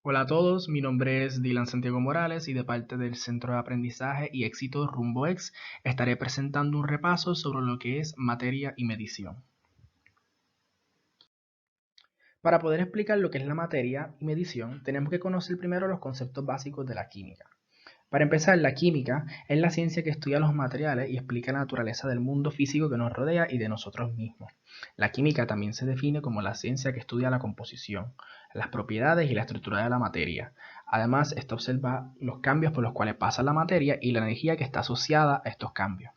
Hola a todos, mi nombre es Dylan Santiago Morales y de parte del Centro de Aprendizaje y Éxito RumboX estaré presentando un repaso sobre lo que es materia y medición. Para poder explicar lo que es la materia y medición, tenemos que conocer primero los conceptos básicos de la química. Para empezar, la química es la ciencia que estudia los materiales y explica la naturaleza del mundo físico que nos rodea y de nosotros mismos. La química también se define como la ciencia que estudia la composición, las propiedades y la estructura de la materia. Además, esta observa los cambios por los cuales pasa la materia y la energía que está asociada a estos cambios.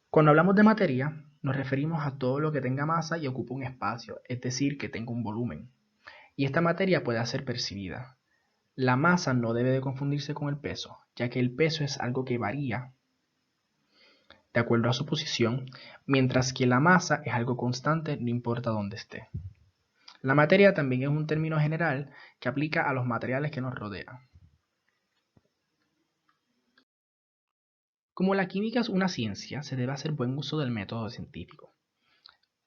Cuando hablamos de materia, nos referimos a todo lo que tenga masa y ocupe un espacio, es decir, que tenga un volumen. Y esta materia puede ser percibida. La masa no debe de confundirse con el peso, ya que el peso es algo que varía de acuerdo a su posición, mientras que la masa es algo constante no importa dónde esté. La materia también es un término general que aplica a los materiales que nos rodean. Como la química es una ciencia, se debe hacer buen uso del método científico.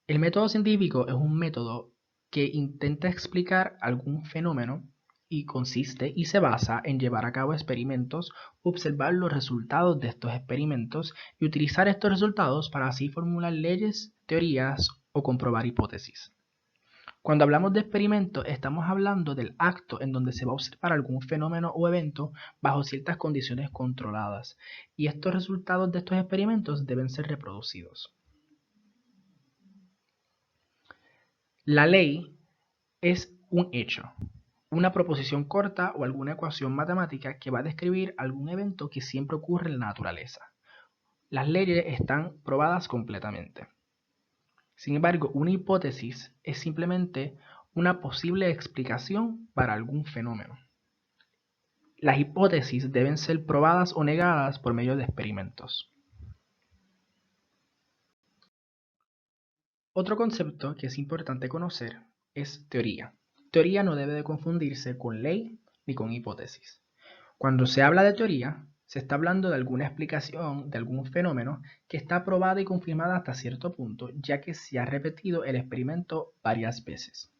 El método científico es un método que intenta explicar algún fenómeno y consiste y se basa en llevar a cabo experimentos, observar los resultados de estos experimentos y utilizar estos resultados para así formular leyes, teorías o comprobar hipótesis. Cuando hablamos de experimento, estamos hablando del acto en donde se va a observar algún fenómeno o evento bajo ciertas condiciones controladas, y estos resultados de estos experimentos deben ser reproducidos. La ley es un hecho, una proposición corta o alguna ecuación matemática que va a describir algún evento que siempre ocurre en la naturaleza. Las leyes están probadas completamente. Sin embargo, una hipótesis es simplemente una posible explicación para algún fenómeno. Las hipótesis deben ser probadas o negadas por medio de experimentos. Otro concepto que es importante conocer es teoría. Teoría no debe de confundirse con ley ni con hipótesis. Cuando se habla de teoría, se está hablando de alguna explicación de algún fenómeno que está probada y confirmada hasta cierto punto, ya que se ha repetido el experimento varias veces.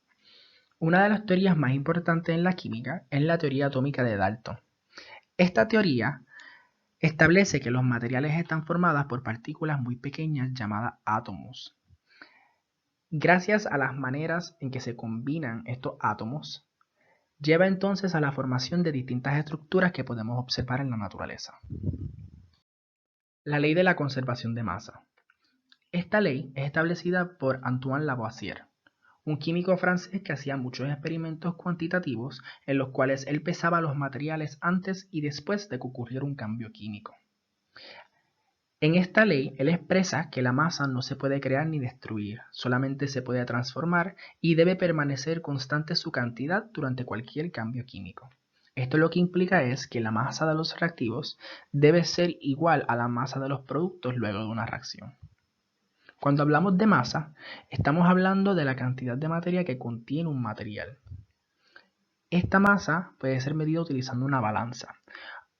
Una de las teorías más importantes en la química es la teoría atómica de Dalton. Esta teoría establece que los materiales están formados por partículas muy pequeñas llamadas átomos. Gracias a las maneras en que se combinan estos átomos, lleva entonces a la formación de distintas estructuras que podemos observar en la naturaleza. La ley de la conservación de masa. Esta ley es establecida por Antoine Lavoisier, un químico francés que hacía muchos experimentos cuantitativos en los cuales él pesaba los materiales antes y después de que ocurriera un cambio químico. En esta ley, él expresa que la masa no se puede crear ni destruir, solamente se puede transformar y debe permanecer constante su cantidad durante cualquier cambio químico. Esto lo que implica es que la masa de los reactivos debe ser igual a la masa de los productos luego de una reacción. Cuando hablamos de masa, estamos hablando de la cantidad de materia que contiene un material. Esta masa puede ser medida utilizando una balanza.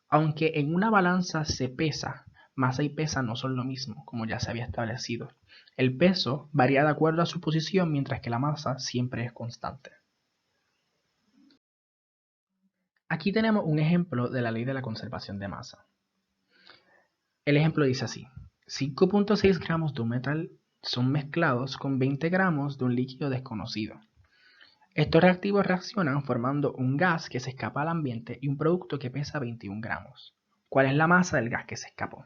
Aunque en una balanza se pesa, masa y pesa no son lo mismo, como ya se había establecido. El peso varía de acuerdo a su posición, mientras que la masa siempre es constante. Aquí tenemos un ejemplo de la ley de la conservación de masa. El ejemplo dice así: 5.6 gramos de un metal son mezclados con 20 gramos de un líquido desconocido. Estos reactivos reaccionan formando un gas que se escapa al ambiente y un producto que pesa 21 gramos. ¿Cuál es la masa del gas que se escapó?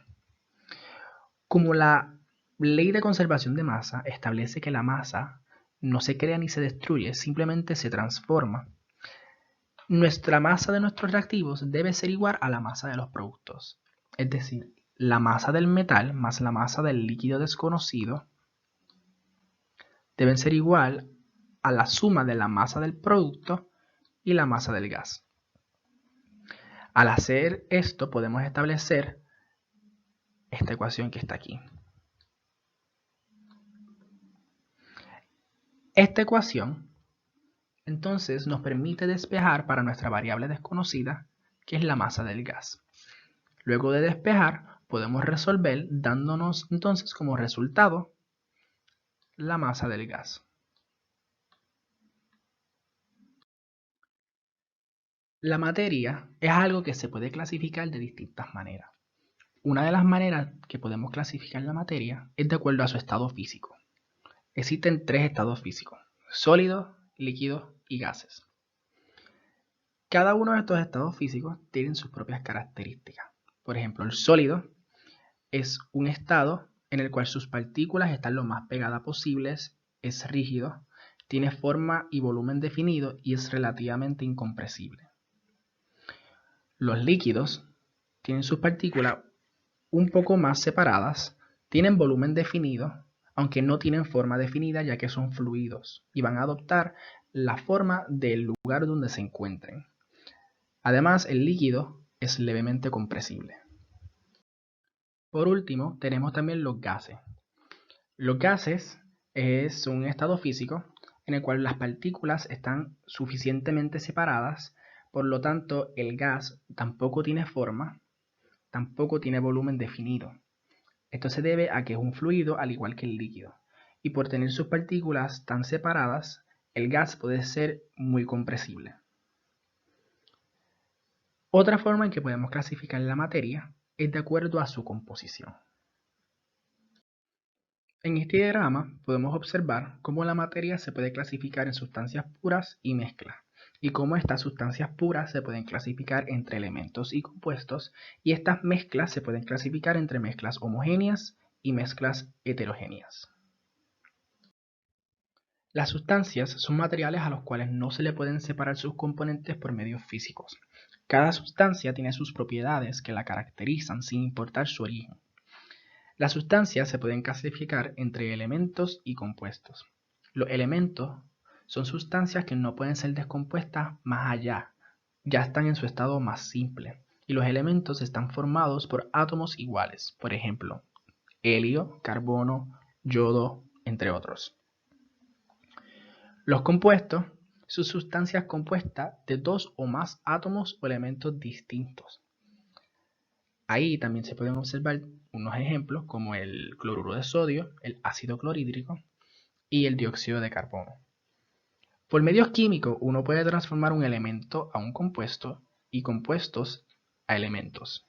Como la ley de conservación de masa establece que la masa no se crea ni se destruye, simplemente se transforma, nuestra masa de nuestros reactivos debe ser igual a la masa de los productos. Es decir, la masa del metal más la masa del líquido desconocido deben ser igual a la suma de la masa del producto y la masa del gas. Al hacer esto podemos establecer esta ecuación que está aquí. Esta ecuación entonces nos permite despejar para nuestra variable desconocida, que es la masa del gas. Luego de despejar, podemos resolver dándonos entonces como resultado la masa del gas. La materia es algo que se puede clasificar de distintas maneras. Una de las maneras que podemos clasificar la materia es de acuerdo a su estado físico. Existen tres estados físicos: sólidos, líquidos y gases. Cada uno de estos estados físicos tienen sus propias características. Por ejemplo, el sólido es un estado en el cual sus partículas están lo más pegadas posibles, es rígido, tiene forma y volumen definido y es relativamente incompresible. Los líquidos tienen sus partículas un poco más separadas, tienen volumen definido, aunque no tienen forma definida ya que son fluidos y van a adoptar la forma del lugar donde se encuentren. Además, el líquido es levemente compresible. Por último, tenemos también los gases. Los gases es un estado físico en el cual las partículas están suficientemente separadas, por lo tanto el gas tampoco tiene forma, tampoco tiene volumen definido. Esto se debe a que es un fluido al igual que el líquido, y por tener sus partículas tan separadas, el gas puede ser muy compresible. Otra forma en que podemos clasificar la materia es de acuerdo a su composición. En este diagrama podemos observar cómo la materia se puede clasificar en sustancias puras y mezclas, y cómo estas sustancias puras se pueden clasificar entre elementos y compuestos, y estas mezclas se pueden clasificar entre mezclas homogéneas y mezclas heterogéneas. Las sustancias son materiales a los cuales no se le pueden separar sus componentes por medios físicos. Cada sustancia tiene sus propiedades que la caracterizan sin importar su origen. Las sustancias se pueden clasificar entre elementos y compuestos. Los elementos son sustancias que no pueden ser descompuestas más allá, ya están en su estado más simple. Y los elementos están formados por átomos iguales, por ejemplo, helio, carbono, yodo, entre otros. Los compuestos son sustancias compuestas de dos o más átomos o elementos distintos. Ahí también se pueden observar unos ejemplos como el cloruro de sodio, el ácido clorhídrico y el dióxido de carbono. Por medios químicos uno puede transformar un elemento a un compuesto y compuestos a elementos.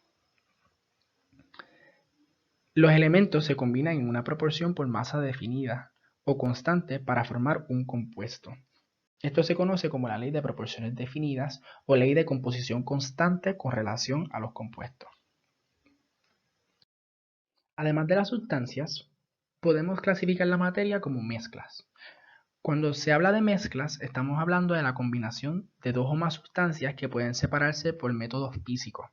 Los elementos se combinan en una proporción por masa definida o constante para formar un compuesto. Esto se conoce como la ley de proporciones definidas o ley de composición constante con relación a los compuestos. Además de las sustancias, podemos clasificar la materia como mezclas. Cuando se habla de mezclas, estamos hablando de la combinación de dos o más sustancias que pueden separarse por métodos físicos.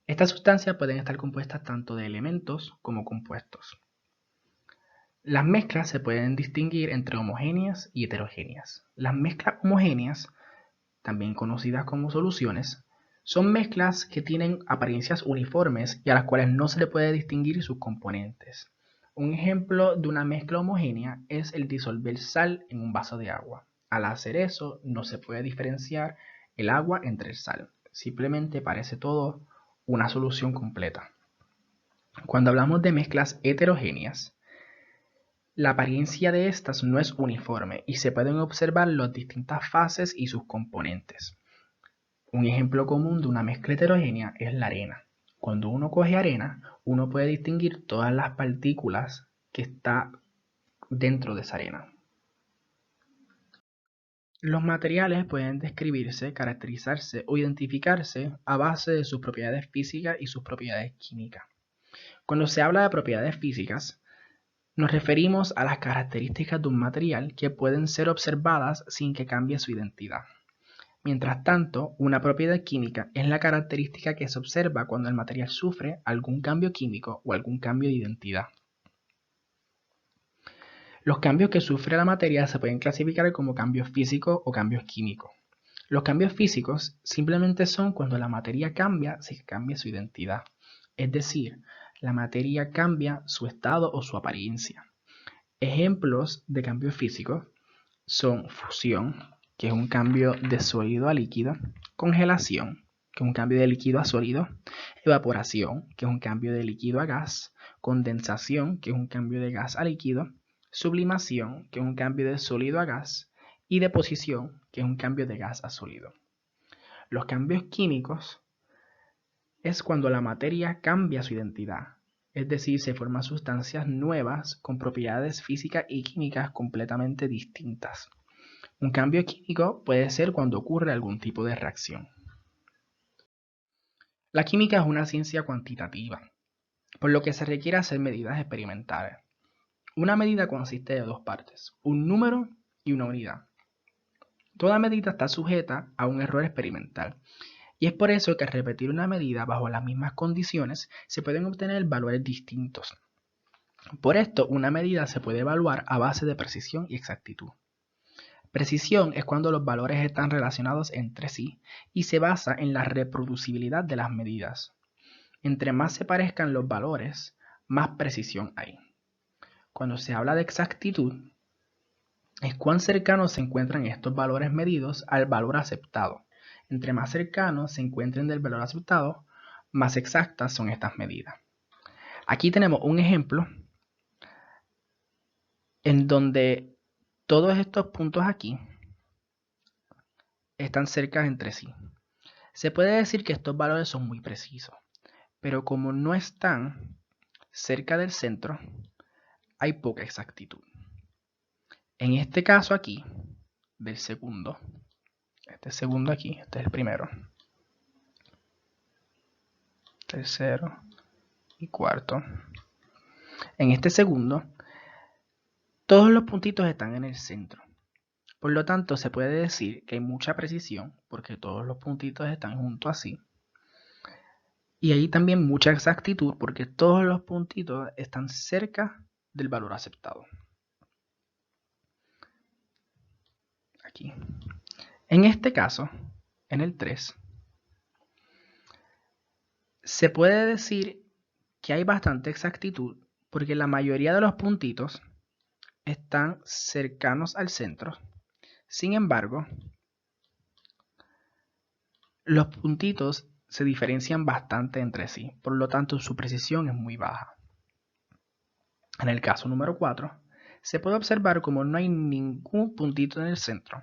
Estas sustancias pueden estar compuestas tanto de elementos como compuestos. Las mezclas se pueden distinguir entre homogéneas y heterogéneas. Las mezclas homogéneas, también conocidas como soluciones, son mezclas que tienen apariencias uniformes y a las cuales no se le puede distinguir sus componentes. Un ejemplo de una mezcla homogénea es el disolver sal en un vaso de agua. Al hacer eso, no se puede diferenciar el agua entre el sal. Simplemente parece todo una solución completa. Cuando hablamos de mezclas heterogéneas, la apariencia de estas no es uniforme y se pueden observar las distintas fases y sus componentes. Un ejemplo común de una mezcla heterogénea es la arena. Cuando uno coge arena, uno puede distinguir todas las partículas que está dentro de esa arena. Los materiales pueden describirse, caracterizarse o identificarse a base de sus propiedades físicas y sus propiedades químicas. Cuando se habla de propiedades físicas, nos referimos a las características de un material que pueden ser observadas sin que cambie su identidad. Mientras tanto, una propiedad química es la característica que se observa cuando el material sufre algún cambio químico o algún cambio de identidad. Los cambios que sufre la materia se pueden clasificar como cambios físicos o cambios químicos. Los cambios físicos simplemente son cuando la materia cambia si cambia su identidad. Es decir, la materia cambia su estado o su apariencia. Ejemplos de cambios físicos son fusión, que es un cambio de sólido a líquido, congelación, que es un cambio de líquido a sólido, evaporación, que es un cambio de líquido a gas, condensación, que es un cambio de gas a líquido, sublimación, que es un cambio de sólido a gas, y deposición, que es un cambio de gas a sólido. Los cambios químicos es cuando la materia cambia su identidad, es decir, se forman sustancias nuevas con propiedades físicas y químicas completamente distintas. Un cambio químico puede ser cuando ocurre algún tipo de reacción. La química es una ciencia cuantitativa, por lo que se requiere hacer medidas experimentales. Una medida consiste de dos partes, un número y una unidad. Toda medida está sujeta a un error experimental, y es por eso que al repetir una medida bajo las mismas condiciones se pueden obtener valores distintos. Por esto, una medida se puede evaluar a base de precisión y exactitud. Precisión es cuando los valores están relacionados entre sí y se basa en la reproducibilidad de las medidas. Entre más se parezcan los valores, más precisión hay. Cuando se habla de exactitud, es cuán cercanos se encuentran estos valores medidos al valor aceptado. Entre más cercanos se encuentren del valor aceptado, más exactas son estas medidas. Aquí tenemos un ejemplo en donde todos estos puntos aquí están cerca entre sí. Se puede decir que estos valores son muy precisos, pero como no están cerca del centro, hay poca exactitud. En este caso aquí, del segundo, este segundo aquí, este es el primero, tercero y cuarto. En este segundo, todos los puntitos están en el centro. Por lo tanto, se puede decir que hay mucha precisión porque todos los puntitos están juntos así. Y hay también mucha exactitud porque todos los puntitos están cerca del valor aceptado. Aquí. En este caso, en el 3, se puede decir que hay bastante exactitud porque la mayoría de los puntitos están cercanos al centro. Sin embargo, los puntitos se diferencian bastante entre sí, por lo tanto su precisión es muy baja. En el caso número 4, se puede observar como no hay ningún puntito en el centro,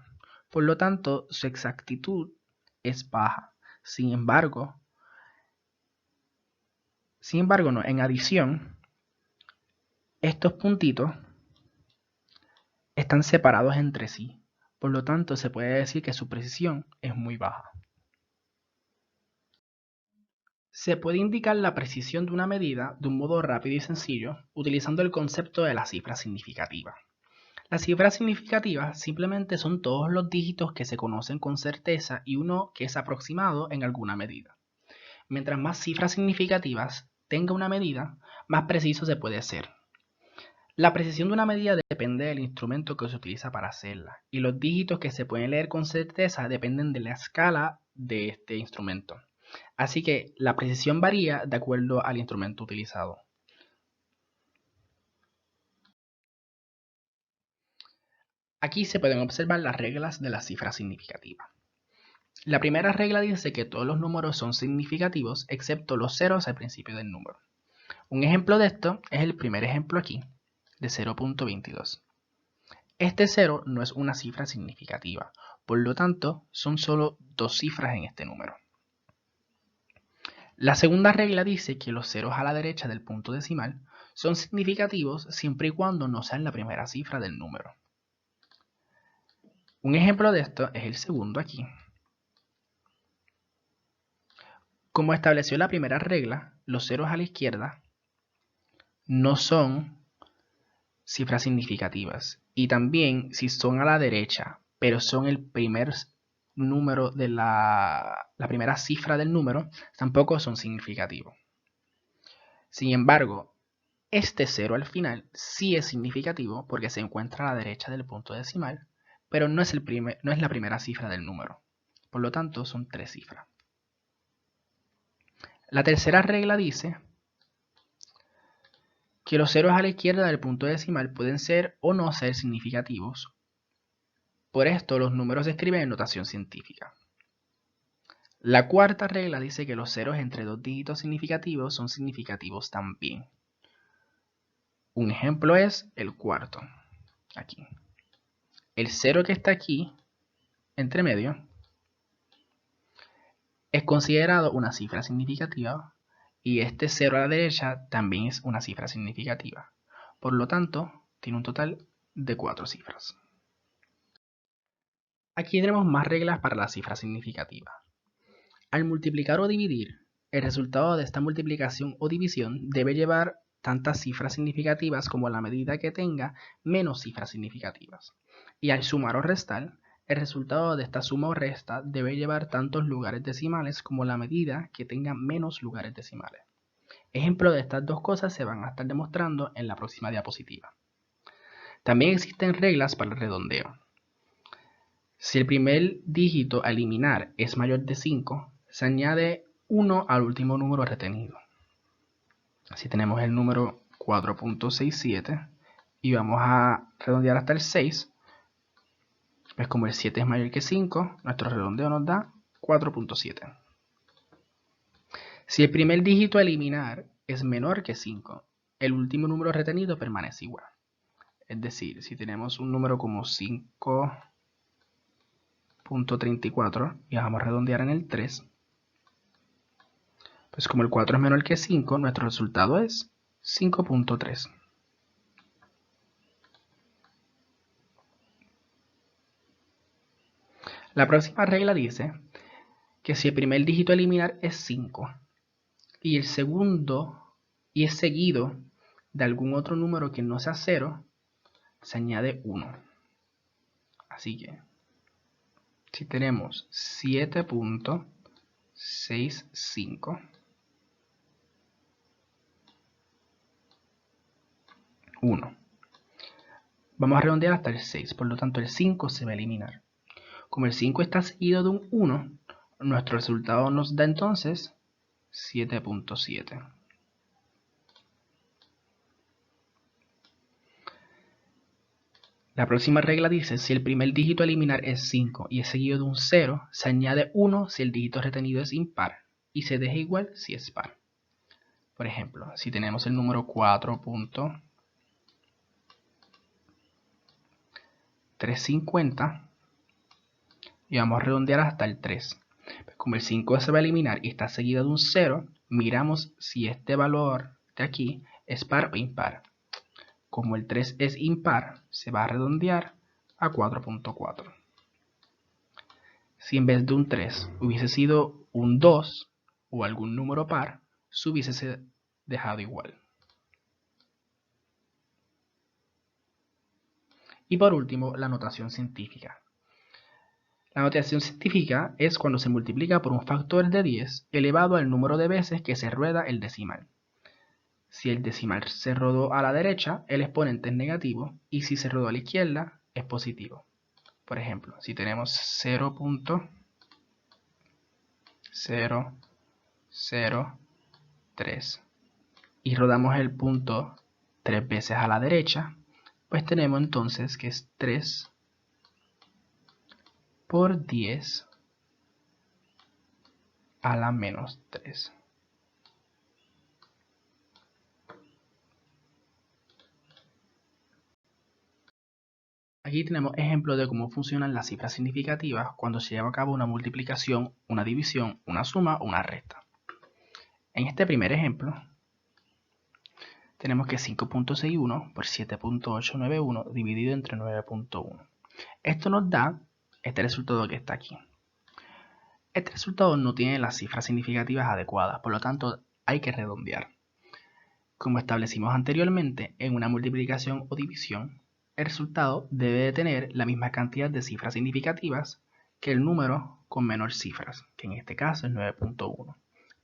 por lo tanto su exactitud es baja. Sin embargo, no, en adición, estos puntitos están separados entre sí, por lo tanto se puede decir que su precisión es muy baja. Se puede indicar la precisión de una medida de un modo rápido y sencillo utilizando el concepto de la cifra significativa. Las cifras significativas simplemente son todos los dígitos que se conocen con certeza y uno que es aproximado en alguna medida. Mientras más cifras significativas tenga una medida, más preciso se puede ser. La precisión de una medida depende del instrumento que se utiliza para hacerla, y los dígitos que se pueden leer con certeza dependen de la escala de este instrumento. Así que la precisión varía de acuerdo al instrumento utilizado. Aquí se pueden observar las reglas de la cifra significativa. La primera regla dice que todos los números son significativos excepto los ceros al principio del número. Un ejemplo de esto es el primer ejemplo aquí, de 0.22. Este 0 no es una cifra significativa, por lo tanto son solo dos cifras en este número. La segunda regla dice que los ceros a la derecha del punto decimal son significativos siempre y cuando no sean la primera cifra del número. Un ejemplo de esto es el segundo aquí. Como estableció la primera regla, los ceros a la izquierda no son cifras significativas. Y también si son a la derecha, pero son el primer número de la primera cifra del número, tampoco son significativos. Sin embargo, este 0 al final sí es significativo porque se encuentra a la derecha del punto decimal, pero no es la primera cifra del número. Por lo tanto, son tres cifras. La tercera regla dice que los ceros a la izquierda del punto decimal pueden ser o no ser significativos. Por esto, los números se escriben en notación científica. La cuarta regla dice que los ceros entre dos dígitos significativos son significativos también. Un ejemplo es el cuarto, aquí. El 0 que está aquí, entre medio, es considerado una cifra significativa y este 0 a la derecha también es una cifra significativa. Por lo tanto, tiene un total de 4 cifras. Aquí tenemos más reglas para la cifra significativa. Al multiplicar o dividir, el resultado de esta multiplicación o división debe llevar tantas cifras significativas como la medida que tenga menos cifras significativas. Y al sumar o restar, el resultado de esta suma o resta debe llevar tantos lugares decimales como la medida que tenga menos lugares decimales. Ejemplo de estas dos cosas se van a estar demostrando en la próxima diapositiva. También existen reglas para el redondeo. Si el primer dígito a eliminar es mayor de 5, se añade 1 al último número retenido. Si tenemos el número 4.67 y vamos a redondear hasta el 6, pues como el 7 es mayor que 5, nuestro redondeo nos da 4.7. Si el primer dígito a eliminar es menor que 5, el último número retenido permanece igual. Es decir, si tenemos un número como 5.34 y vamos a redondear en el 3, pues como el 4 es menor que 5, nuestro resultado es 5.3. La próxima regla dice que si el primer dígito a eliminar es 5 y el segundo y es seguido de algún otro número que no sea 0, se añade 1. Así que si tenemos 7.65, 1. Vamos a redondear hasta el 6, por lo tanto el 5 se va a eliminar. Como el 5 está seguido de un 1, nuestro resultado nos da entonces 7.7. La próxima regla dice, si el primer dígito a eliminar es 5 y es seguido de un 0, se añade 1 si el dígito retenido es impar y se deja igual si es par. Por ejemplo, si tenemos el número 4.350 y vamos a redondear hasta el 3. Como el 5 se va a eliminar y está seguido de un 0, miramos si este valor de aquí es par o impar. Como el 3 es impar, se va a redondear a 4.4. Si en vez de un 3 hubiese sido un 2 o algún número par, se hubiese dejado igual. Y por último, la notación científica. La notación científica es cuando se multiplica por un factor de 10 elevado al número de veces que se rueda el decimal. Si el decimal se rodó a la derecha, el exponente es negativo, y si se rodó a la izquierda, es positivo. Por ejemplo, si tenemos 0.003 y rodamos el punto 3 veces a la derecha, pues tenemos entonces que es 3 por 10 a la menos 3. Aquí tenemos ejemplos de cómo funcionan las cifras significativas cuando se lleva a cabo una multiplicación, una división, una suma o una resta. En este primer ejemplo, tenemos que 5.61 por 7.891 dividido entre 9.1. Esto nos da este resultado que está aquí. Este resultado no tiene las cifras significativas adecuadas, por lo tanto hay que redondear. Como establecimos anteriormente, en una multiplicación o división, el resultado debe de tener la misma cantidad de cifras significativas que el número con menor cifras, que en este caso es 9.1.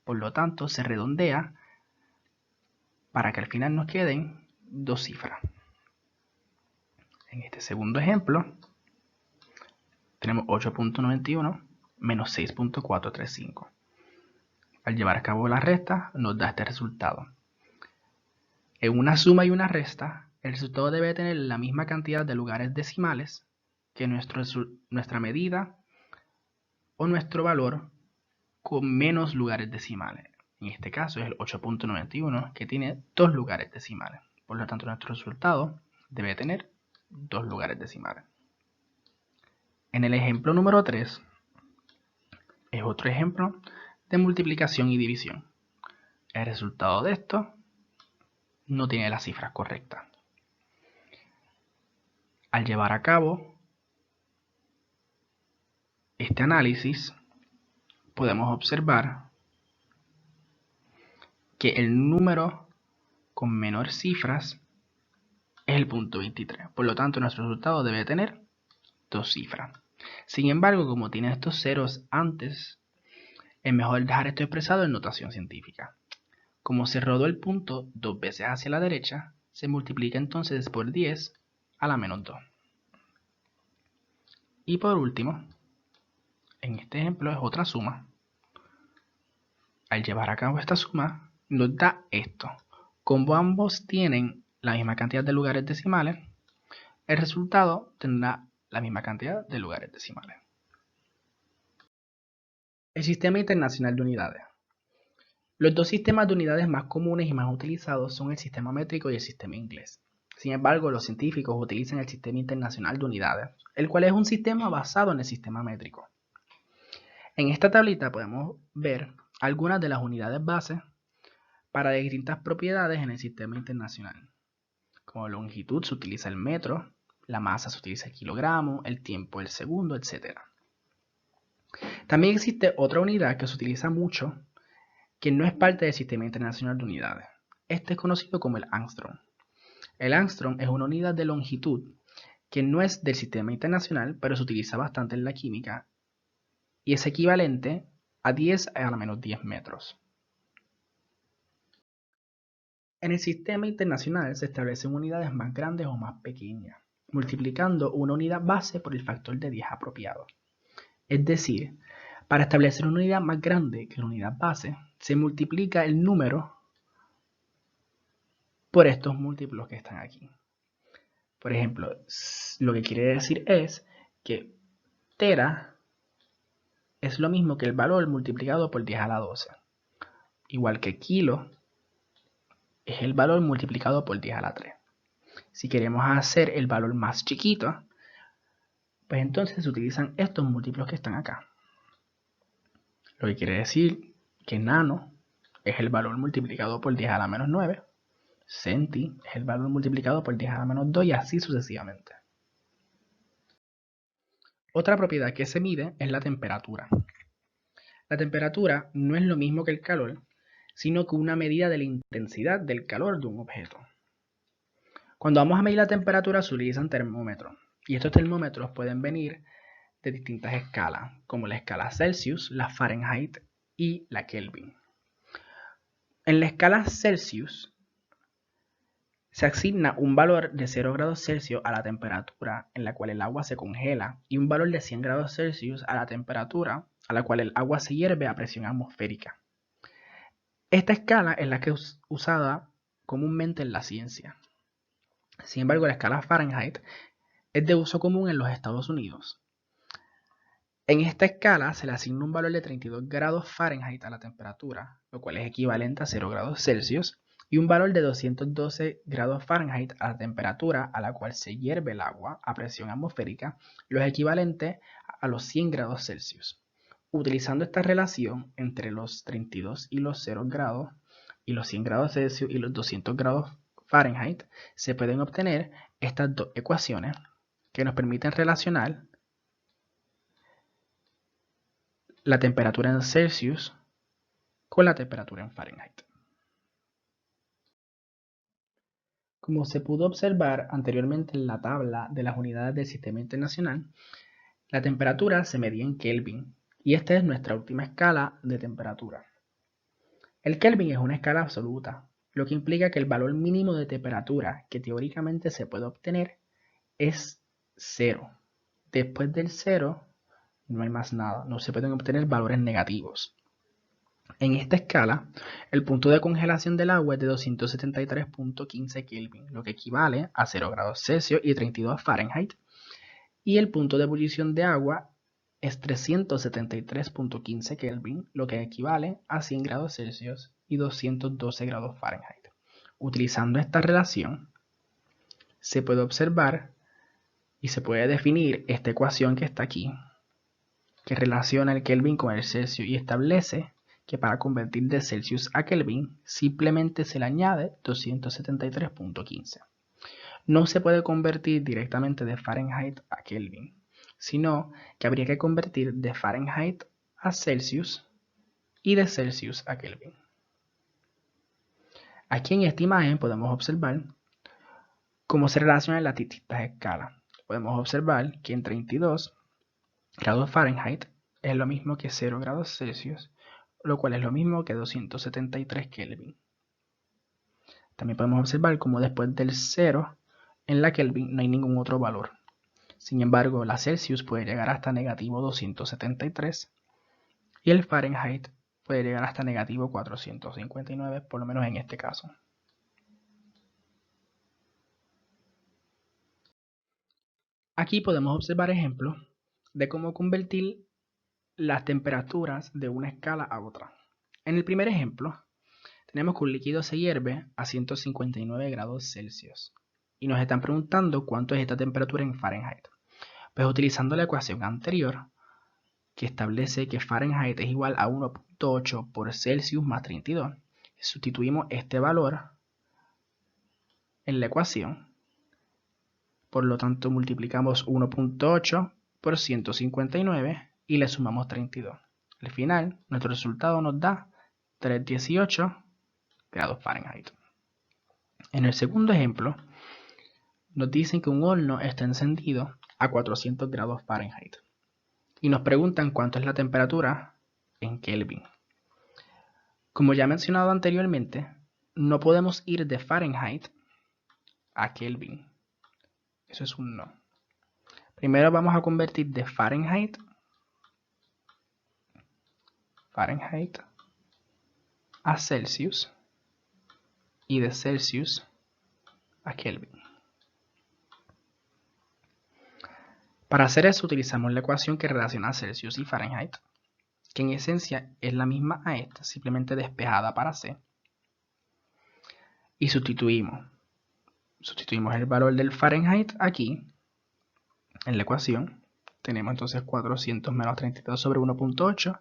Por lo tanto, se redondea para que al final nos queden dos cifras. En este segundo ejemplo, tenemos 8.91 menos 6.435. Al llevar a cabo la resta, nos da este resultado. En una suma y una resta, el resultado debe tener la misma cantidad de lugares decimales que nuestra medida o nuestro valor con menos lugares decimales. En este caso es el 8.91 que tiene 2 lugares decimales. Por lo tanto, nuestro resultado debe tener 2 lugares decimales. En el ejemplo número 3, es otro ejemplo de multiplicación y división. El resultado de esto no tiene las cifras correctas. Al llevar a cabo este análisis, podemos observar que el número con menor cifras es el punto 23. Por lo tanto, nuestro resultado debe tener 2 cifras. Sin embargo, como tiene estos ceros antes, es mejor dejar esto expresado en notación científica. Como se rodó el punto 2 veces hacia la derecha, se multiplica entonces por 10 a la menos 2. Y por último, en este ejemplo es otra suma. Al llevar a cabo esta suma, nos da esto. Como ambos tienen la misma cantidad de lugares decimales, el resultado tendrá la misma cantidad de lugares decimales. El Sistema Internacional de Unidades. Los dos sistemas de unidades más comunes y más utilizados son el sistema métrico y el sistema inglés. Sin embargo, los científicos utilizan el Sistema Internacional de Unidades, el cual es un sistema basado en el sistema métrico. En esta tablita podemos ver algunas de las unidades base para distintas propiedades en el sistema internacional. Como longitud se utiliza el metro, la masa se utiliza el kilogramo, el tiempo el segundo, etc. También existe otra unidad que se utiliza mucho, que no es parte del Sistema Internacional de Unidades. Este es conocido como el Angstrom. El Angstrom es una unidad de longitud que no es del Sistema Internacional, pero se utiliza bastante en la química y es equivalente a 10 a la menos 10 metros. En el Sistema Internacional se establecen unidades más grandes o más pequeñas, multiplicando una unidad base por el factor de 10 apropiado. Es decir, para establecer una unidad más grande que la unidad base, se multiplica el número por estos múltiplos que están aquí. Por ejemplo, lo que quiere decir es que tera es lo mismo que el valor multiplicado por 10 a la 12. Igual que kilo es el valor multiplicado por 10 a la 3. Si queremos hacer el valor más chiquito, pues entonces se utilizan estos múltiplos que están acá. Lo que quiere decir que nano es el valor multiplicado por 10 a la menos 9. Centi es el valor multiplicado por 10 a la menos 2 y así sucesivamente. Otra propiedad que se mide es la temperatura. La temperatura no es lo mismo que el calor, sino que una medida de la intensidad del calor de un objeto. Cuando vamos a medir la temperatura se utilizan termómetros, y estos termómetros pueden venir de distintas escalas, como la escala Celsius, la Fahrenheit y la Kelvin. En la escala Celsius se asigna un valor de 0 grados Celsius a la temperatura en la cual el agua se congela y un valor de 100 grados Celsius a la temperatura a la cual el agua se hierve a presión atmosférica. Esta escala es la que es usada comúnmente en la ciencia. Sin embargo, la escala Fahrenheit es de uso común en los Estados Unidos. En esta escala se le asigna un valor de 32 grados Fahrenheit a la temperatura, lo cual es equivalente a 0 grados Celsius, y un valor de 212 grados Fahrenheit a la temperatura a la cual se hierve el agua a presión atmosférica, lo es equivalente a los 100 grados Celsius. Utilizando esta relación entre los 32 y los 0 grados, y los 100 grados Celsius y los 200 grados Fahrenheit, se pueden obtener estas dos ecuaciones que nos permiten relacionar la temperatura en Celsius con la temperatura en Fahrenheit. Como se pudo observar anteriormente en la tabla de las unidades del Sistema Internacional, la temperatura se medía en Kelvin, y esta es nuestra última escala de temperatura. El Kelvin es una escala absoluta, lo que implica que el valor mínimo de temperatura que teóricamente se puede obtener es 0. Después del 0 no hay más nada, no se pueden obtener valores negativos. En esta escala, el punto de congelación del agua es de 273.15 Kelvin, lo que equivale a 0 grados Celsius y 32 Fahrenheit, y el punto de ebullición de agua es 373.15 Kelvin, lo que equivale a 100 grados Celsius y 212 grados Fahrenheit. Utilizando esta relación, se puede observar y se puede definir esta ecuación que está aquí, que relaciona el Kelvin con el Celsius y establece que para convertir de Celsius a Kelvin simplemente se le añade 273.15. No se puede convertir directamente de Fahrenheit a Kelvin, sino que habría que convertir de Fahrenheit a Celsius y de Celsius a Kelvin. Aquí en esta imagen podemos observar cómo se relacionan las distintas escalas. Podemos observar que en 32 grados Fahrenheit es lo mismo que 0 grados Celsius, lo cual es lo mismo que 273 Kelvin. También podemos observar cómo después del 0 en la Kelvin no hay ningún otro valor. Sin embargo, la Celsius puede llegar hasta negativo 273 y el Fahrenheit puede llegar hasta negativo 459, por lo menos en este caso. Aquí podemos observar ejemplos de cómo convertir las temperaturas de una escala a otra. En el primer ejemplo, tenemos que un líquido se hierve a 159 grados Celsius y nos están preguntando cuánto es esta temperatura en Fahrenheit. Pues utilizando la ecuación anterior, que establece que Fahrenheit es igual a 1.8 por Celsius más 32, sustituimos este valor en la ecuación. Por lo tanto, multiplicamos 1.8 por 159 y le sumamos 32. Al final, nuestro resultado nos da 318 grados Fahrenheit. En el segundo ejemplo, nos dicen que un horno está encendido a 400 grados Fahrenheit. Y nos preguntan cuánto es la temperatura en Kelvin. Como ya he mencionado anteriormente, no podemos ir de Fahrenheit a Kelvin. Eso es un no. Primero vamos a convertir de Fahrenheit a Celsius y de Celsius a Kelvin. Para hacer eso utilizamos la ecuación que relaciona Celsius y Fahrenheit, que en esencia es la misma a esta, simplemente despejada para C. Y sustituimos el valor del Fahrenheit aquí, en la ecuación. Tenemos entonces 400 menos 32 sobre 1.8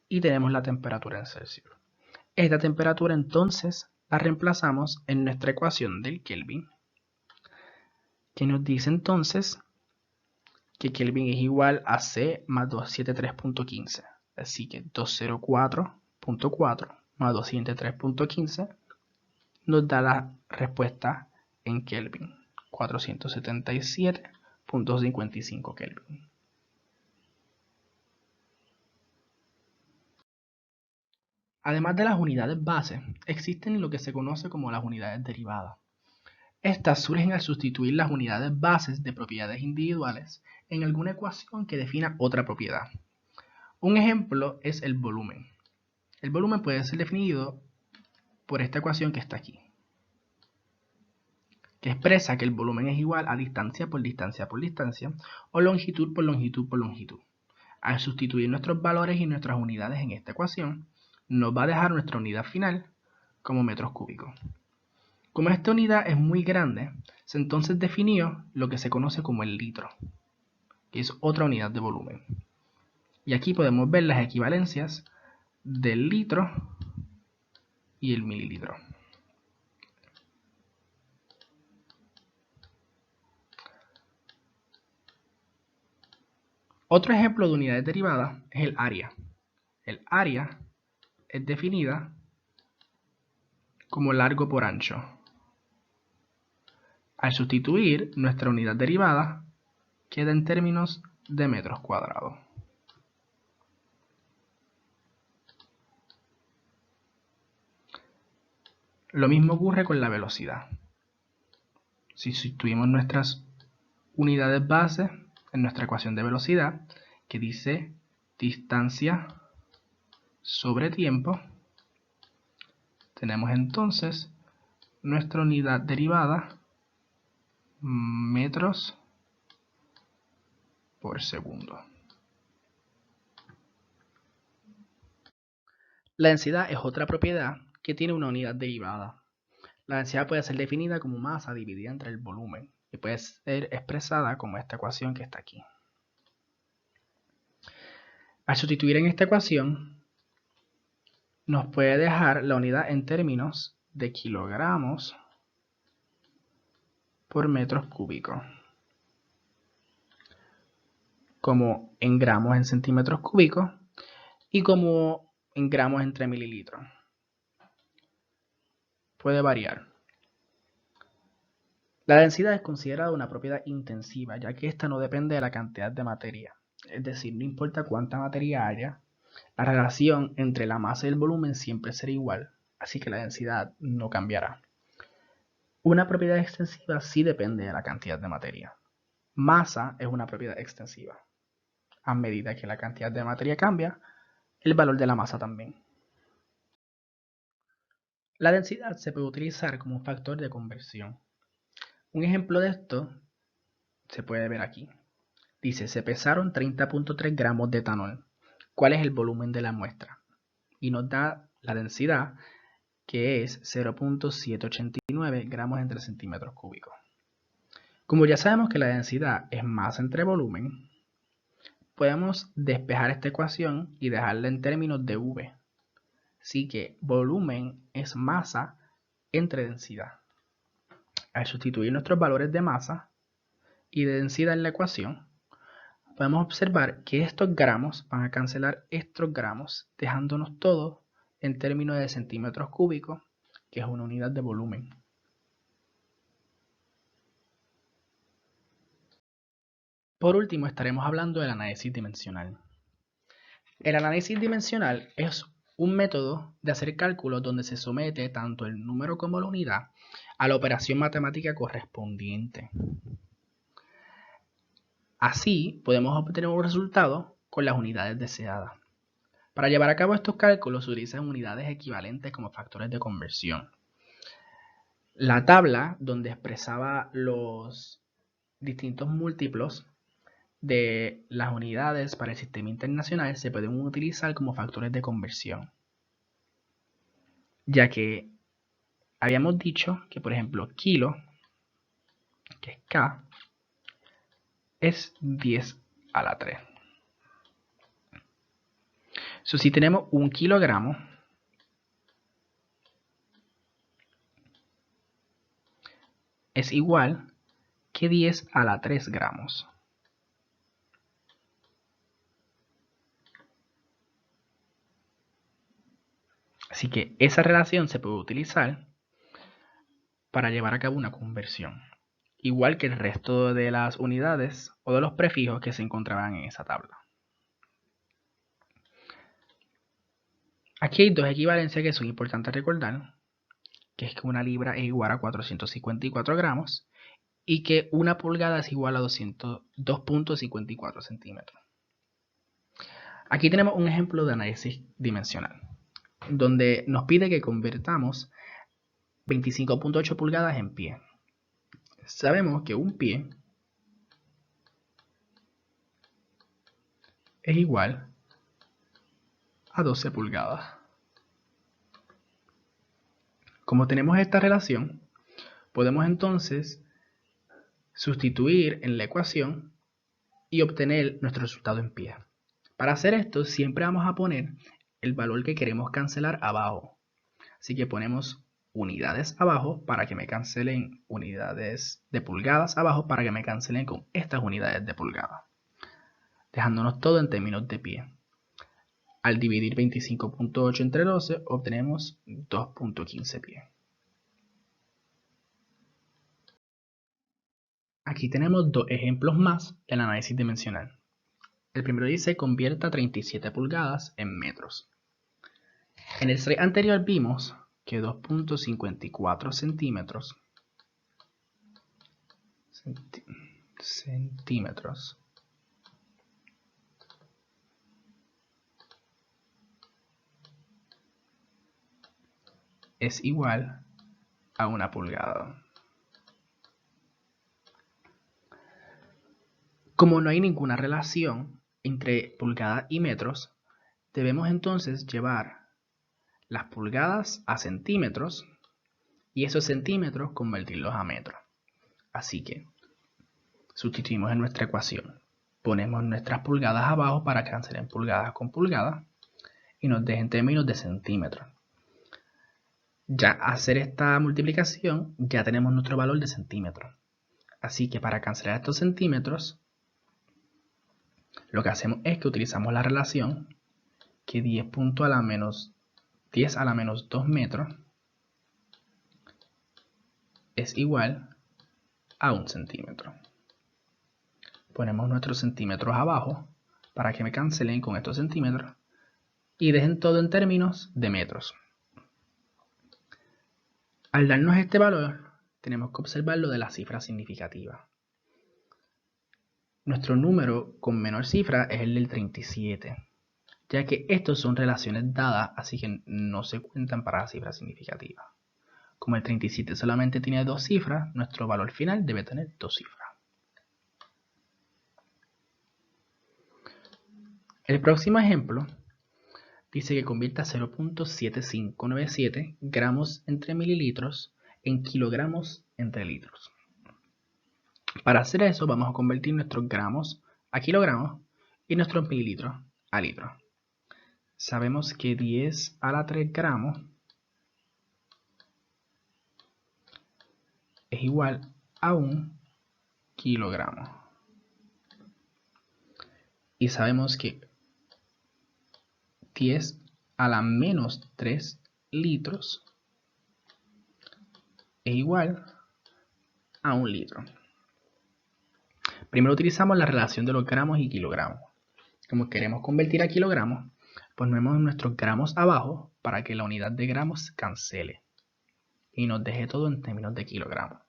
y tenemos la temperatura en Celsius. Esta temperatura entonces la reemplazamos en nuestra ecuación del Kelvin, que nos dice entonces que Kelvin es igual a C más 273.15. Así que 204.4 más 273.15 nos da la respuesta en Kelvin, 477.55 Kelvin. Además de las unidades base, existen lo que se conoce como las unidades derivadas. Estas surgen al sustituir las unidades bases de propiedades individuales en alguna ecuación que defina otra propiedad. Un ejemplo es el volumen. El volumen puede ser definido por esta ecuación que está aquí, que expresa que el volumen es igual a distancia por distancia por distancia o longitud por longitud por longitud. Al sustituir nuestros valores y nuestras unidades en esta ecuación, nos va a dejar nuestra unidad final como metros cúbicos. Como esta unidad es muy grande, se entonces definió lo que se conoce como el litro, que es otra unidad de volumen. Y aquí podemos ver las equivalencias del litro y el mililitro. Otro ejemplo de unidades derivadas es el área. El área es definida como largo por ancho. Al sustituir nuestra unidad derivada, queda en términos de metros cuadrados. Lo mismo ocurre con la velocidad. Si sustituimos nuestras unidades base en nuestra ecuación de velocidad, que dice distancia sobre tiempo, tenemos entonces nuestra unidad derivada, metros por segundo. La densidad es otra propiedad que tiene una unidad derivada. La densidad puede ser definida como masa dividida entre el volumen y puede ser expresada como esta ecuación que está aquí. Al sustituir en esta ecuación, nos puede dejar la unidad en términos de kilogramos por metros cúbicos, como en gramos en centímetros cúbicos y como en gramos entre mililitros. Puede variar. La densidad es considerada una propiedad intensiva, ya que esta no depende de la cantidad de materia. Es decir, no importa cuánta materia haya, la relación entre la masa y el volumen siempre será igual, así que la densidad no cambiará. Una propiedad extensiva sí depende de la cantidad de materia. Masa es una propiedad extensiva. A medida que la cantidad de materia cambia, el valor de la masa también. La densidad se puede utilizar como un factor de conversión. Un ejemplo de esto se puede ver aquí. Dice, se pesaron 30.3 gramos de etanol. ¿Cuál es el volumen de la muestra? Y nos da la densidad, que es 0.789 gramos entre centímetros cúbicos. Como ya sabemos que la densidad es masa entre volumen, podemos despejar esta ecuación y dejarla en términos de V. Así que volumen es masa entre densidad. Al sustituir nuestros valores de masa y de densidad en la ecuación, podemos observar que estos gramos van a cancelar estos gramos, dejándonos todo en términos de centímetros cúbicos, que es una unidad de volumen. Por último, estaremos hablando del análisis dimensional. El análisis dimensional es un método de hacer cálculos donde se somete tanto el número como la unidad a la operación matemática correspondiente. Así, podemos obtener un resultado con las unidades deseadas. Para llevar a cabo estos cálculos se utilizan unidades equivalentes como factores de conversión. La tabla donde expresaba los distintos múltiplos de las unidades para el sistema internacional se pueden utilizar como factores de conversión, ya que habíamos dicho que, por ejemplo, kilo, que es K, es 10 a la 3. Si tenemos un kilogramo, es igual que 10 a la 3 gramos. Así que esa relación se puede utilizar para llevar a cabo una conversión, igual que el resto de las unidades o de los prefijos que se encontraban en esa tabla. Aquí hay dos equivalencias que son importantes recordar, que es que una libra es igual a 454 gramos y que una pulgada es igual a 2.54 centímetros. Aquí tenemos un ejemplo de análisis dimensional, donde nos pide que convertamos 25.8 pulgadas en pie. Sabemos que un pie es igual a 12 pulgadas. Como tenemos esta relación, podemos entonces sustituir en la ecuación y obtener nuestro resultado en pie. Para hacer esto siempre vamos a poner el valor que queremos cancelar abajo. Así que ponemos unidades abajo para que me cancelen unidades de pulgadas abajo para que me cancelen con estas unidades de pulgadas, dejándonos todo en términos de pie. Al dividir 25.8 entre 12 obtenemos 2.15 pie. Aquí tenemos dos ejemplos más del análisis dimensional. El primero dice convierta 37 pulgadas en metros. En el slide anterior vimos que 2.54 centímetros es igual a una pulgada. Como no hay ninguna relación entre pulgadas y metros, debemos entonces llevar las pulgadas a centímetros y esos centímetros convertirlos a metros. Así que sustituimos en nuestra ecuación ponemos nuestras pulgadas abajo para que cancelen pulgadas con pulgadas y nos dejen términos de centímetros. Ya hacer esta multiplicación, ya tenemos nuestro valor de centímetros. Así que para cancelar estos centímetros, lo que hacemos es que utilizamos la relación que 10 a la menos 2 metros es igual a 1 centímetro. Ponemos nuestros centímetros abajo para que me cancelen con estos centímetros y dejen todo en términos de metros. Al darnos este valor, tenemos que observar lo de la cifra significativa. Nuestro número con menor cifra es el del 37, ya que estos son relaciones dadas, así que no se cuentan para la cifra significativa. Como el 37 solamente tiene 2 cifras, nuestro valor final debe tener 2 cifras. El próximo ejemplo dice que convierta 0.7597 gramos entre mililitros en kilogramos entre litros. Para hacer eso vamos a convertir nuestros gramos a kilogramos y nuestros mililitros a litros. Sabemos que 10 a la 3 gramos es igual a 1 kilogramo. Y sabemos que 10 a la menos 3 litros es igual a 1 litro. Primero utilizamos la relación de los gramos y kilogramos. Como queremos convertir a kilogramos, ponemos nuestros gramos abajo para que la unidad de gramos cancele y nos deje todo en términos de kilogramos.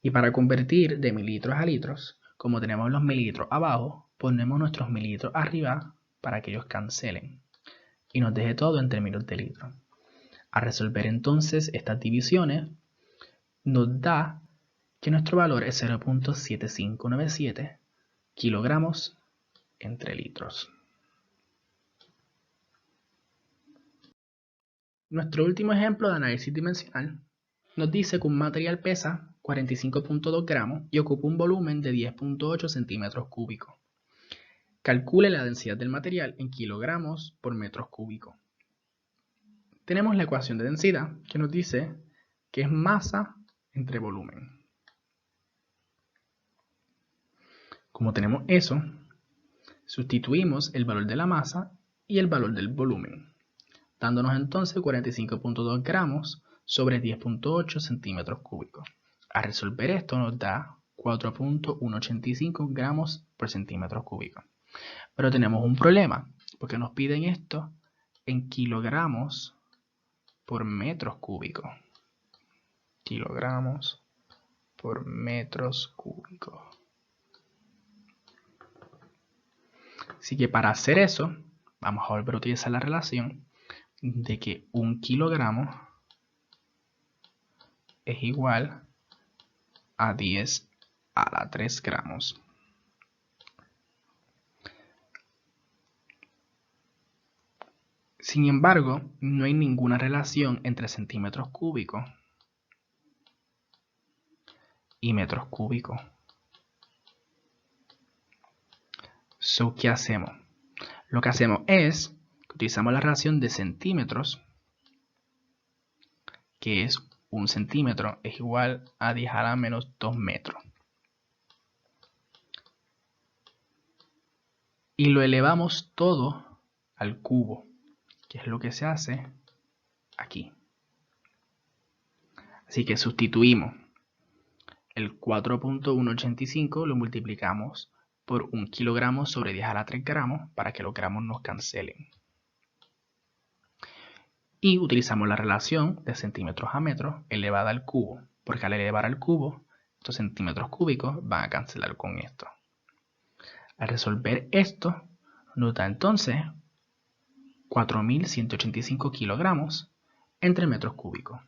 Y para convertir de mililitros a litros, como tenemos los mililitros abajo, ponemos nuestros mililitros arriba para que ellos cancelen y nos deje todo en términos de litros. Al resolver entonces estas divisiones, nos da que nuestro valor es 0.7597 kilogramos entre litros. Nuestro último ejemplo de análisis dimensional nos dice que un material pesa 45.2 gramos y ocupa un volumen de 10.8 centímetros cúbicos. Calcule la densidad del material en kilogramos por metros cúbicos. Tenemos la ecuación de densidad que nos dice que es masa entre volumen. Como tenemos eso, sustituimos el valor de la masa y el valor del volumen, dándonos entonces 45.2 gramos sobre 10.8 centímetros cúbicos. Al resolver esto nos da 4.185 gramos por centímetro cúbico. Pero tenemos un problema, porque nos piden esto en kilogramos por metros cúbicos. Kilogramos por metros cúbicos. Así que para hacer eso, vamos a volver a utilizar la relación de que 1 kilogramo es igual a 10 a la 3 gramos. Sin embargo, no hay ninguna relación entre centímetros cúbicos y metros cúbicos. ¿Qué hacemos? Lo que hacemos es que utilizamos la relación de centímetros, que es 1 centímetro es igual a 10 a la menos 2 metros. Y lo elevamos todo al cubo, que es lo que se hace aquí. Así que sustituimos el 4.185, lo multiplicamos por 1 kilogramo sobre 10 a la 3 gramos para que los gramos nos cancelen. Y utilizamos la relación de centímetros a metros elevada al cubo, porque al elevar al cubo, estos centímetros cúbicos van a cancelar con esto. Al resolver esto, nos da entonces 4.185 kilogramos entre metros cúbicos.